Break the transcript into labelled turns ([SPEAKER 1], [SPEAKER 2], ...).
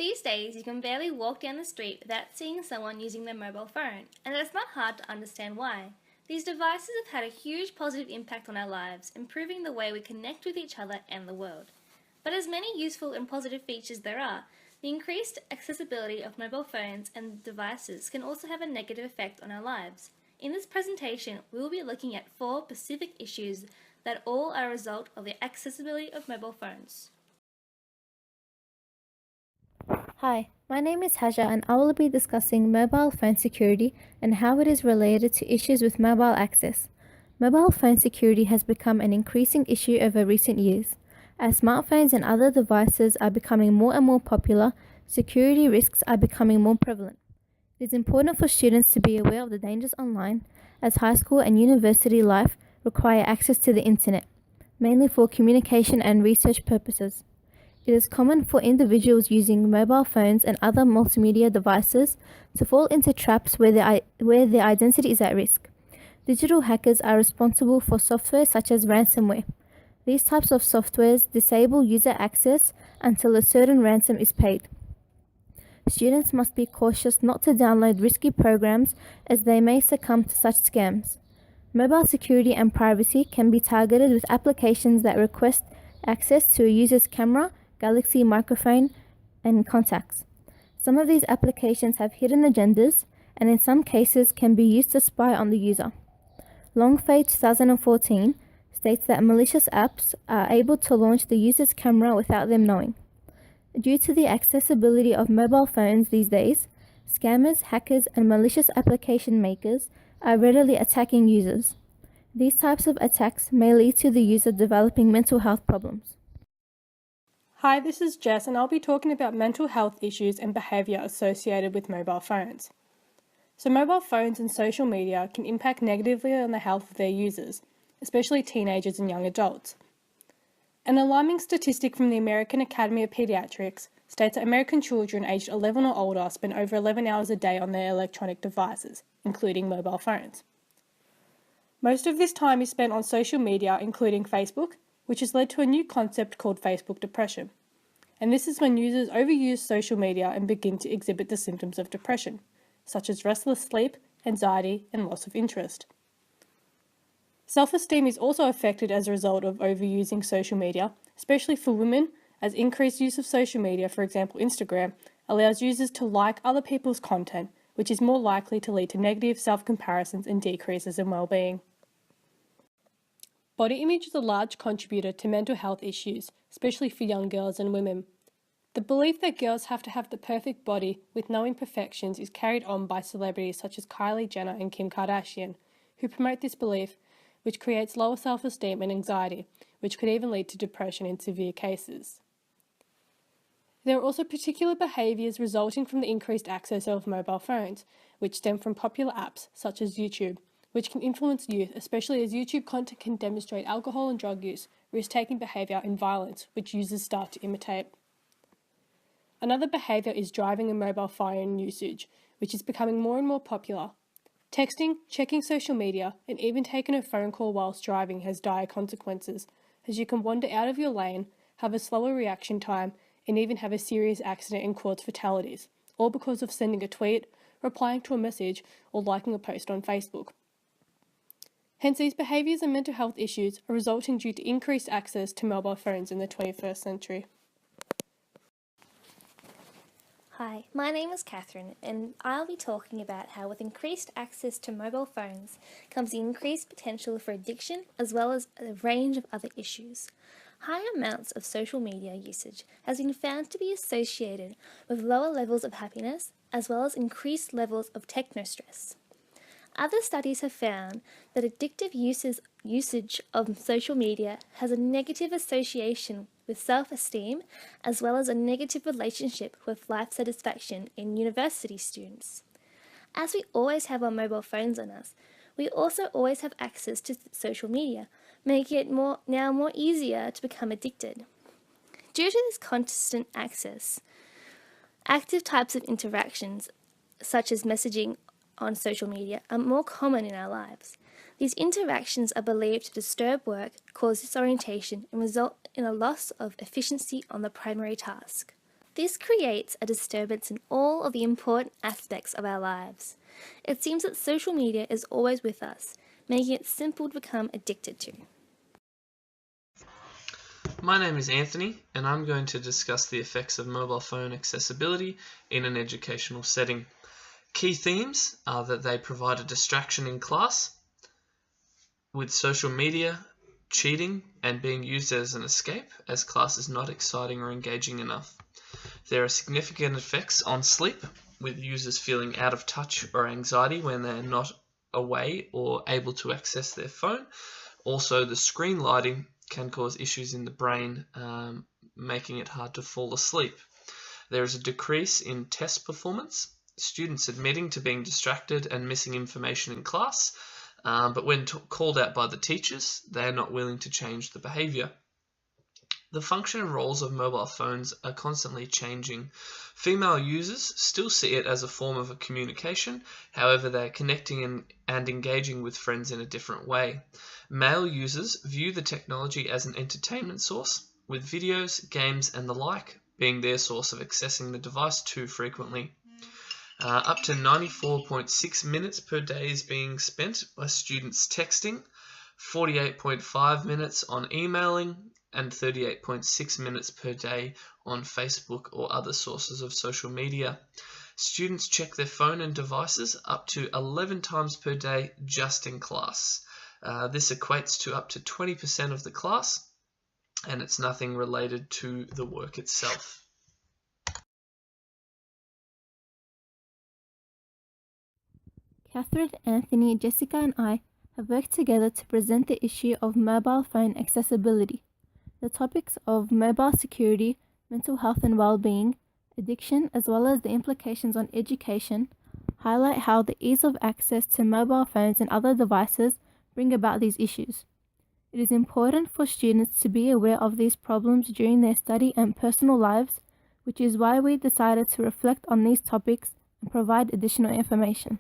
[SPEAKER 1] These days, you can barely walk down the street without seeing someone using their mobile phone, and it's not hard to understand why. These devices have had a huge positive impact on our lives, improving the way we connect with each other and the world. But as many useful and positive features there are, the increased accessibility of mobile phones and devices can also have a negative effect on our lives. In this presentation, we will be looking at 4 specific issues that all are a result of the accessibility of mobile phones.
[SPEAKER 2] Hi, my name is Haja and I will be discussing mobile phone security and how it is related to issues with mobile access. Mobile phone security has become an increasing issue over recent years. As smartphones and other devices are becoming more and more popular, security risks are becoming more prevalent. It is important for students to be aware of the dangers online, as high school and university life require access to the internet, mainly for communication and research purposes. It is common for individuals using mobile phones and other multimedia devices to fall into traps where their identity is at risk. Digital hackers are responsible for software such as ransomware. These types of softwares disable user access until a certain ransom is paid. Students must be cautious not to download risky programs as they may succumb to such scams. Mobile security and privacy can be targeted with applications that request access to a user's camera, Galaxy microphone, and contacts. Some of these applications have hidden agendas and in some cases can be used to spy on the user. Longfei 2014 states that malicious apps are able to launch the user's camera without them knowing. Due to the accessibility of mobile phones these days, scammers, hackers, and malicious application makers are readily attacking users. These types of attacks may lead to the user developing mental health problems.
[SPEAKER 3] Hi, this is Jess and I'll be talking about mental health issues and behaviour associated with mobile phones. So mobile phones and social media can impact negatively on the health of their users, especially teenagers and young adults. An alarming statistic from the American Academy of Pediatrics states that American children aged 11 or older spend over 11 hours a day on their electronic devices, including mobile phones. Most of this time is spent on social media, including Facebook, which has led to a new concept called Facebook depression. And this is when users overuse social media and begin to exhibit the symptoms of depression, such as restless sleep, anxiety, and loss of interest. Self-esteem is also affected as a result of overusing social media, especially for women, as increased use of social media, for example Instagram, allows users to like other people's content, which is more likely to lead to negative self-comparisons and decreases in well-being. Body image is a large contributor to mental health issues, especially for young girls and women. The belief that girls have to have the perfect body with no imperfections is carried on by celebrities such as Kylie Jenner and Kim Kardashian, who promote this belief, which creates lower self-esteem and anxiety, which could even lead to depression in severe cases. There are also particular behaviours resulting from the increased access of mobile phones, which stem from popular apps such as YouTube, which can influence youth, especially as YouTube content can demonstrate alcohol and drug use, risk-taking behaviour and violence, which users start to imitate. Another behaviour is driving and mobile phone usage, which is becoming more and more popular. Texting, checking social media, and even taking a phone call whilst driving has dire consequences, as you can wander out of your lane, have a slower reaction time, and even have a serious accident and cause fatalities, all because of sending a tweet, replying to a message, or liking a post on Facebook. Hence, these behaviours and mental health issues are resulting due to increased access to mobile phones in the 21st century.
[SPEAKER 1] Hi, my name is Catherine and I'll be talking about how with increased access to mobile phones comes the increased potential for addiction as well as a range of other issues. High amounts of social media usage has been found to be associated with lower levels of happiness as well as increased levels of technostress. Other studies have found that addictive usage of social media has a negative association with self-esteem as well as a negative relationship with life satisfaction in university students. As we always have our mobile phones on us, we also always have access to social media, making it more easier to become addicted. Due to this constant access, active types of interactions, such as messaging on social media, are more common in our lives. These interactions are believed to disturb work, cause disorientation, and result in a loss of efficiency on the primary task. This creates a disturbance in all of the important aspects of our lives. It seems that social media is always with us, making it simple to become addicted to.
[SPEAKER 4] My name is Anthony, and I'm going to discuss the effects of mobile phone accessibility in an educational setting. Key themes are that they provide a distraction in class, with social media, cheating, and being used as an escape, as class is not exciting or engaging enough. There are significant effects on sleep, with users feeling out of touch or anxiety when they're not away or able to access their phone. Also, the screen lighting can cause issues in the brain, making it hard to fall asleep. There is a decrease in test performance, students admitting to being distracted and missing information in class, but when called out by the teachers, they are not willing to change the behaviour. The function and roles of mobile phones are constantly changing. Female users still see it as a form of a communication, however they are connecting and engaging with friends in a different way. Male users view the technology as an entertainment source, with videos, games and the like being their source of accessing the device too frequently. Up to 94.6 minutes per day is being spent by students texting, 48.5 minutes on emailing, and 38.6 minutes per day on Facebook or other sources of social media. Students check their phone and devices up to 11 times per day just in class. This equates to up to 20% of the class, and it's nothing related to the work itself.
[SPEAKER 2] Catherine, Anthony, Jessica and I have worked together to present the issue of mobile phone accessibility. The topics of mobile security, mental health and well-being, addiction, as well as the implications on education, highlight how the ease of access to mobile phones and other devices bring about these issues. It is important for students to be aware of these problems during their study and personal lives, which is why we decided to reflect on these topics and provide additional information.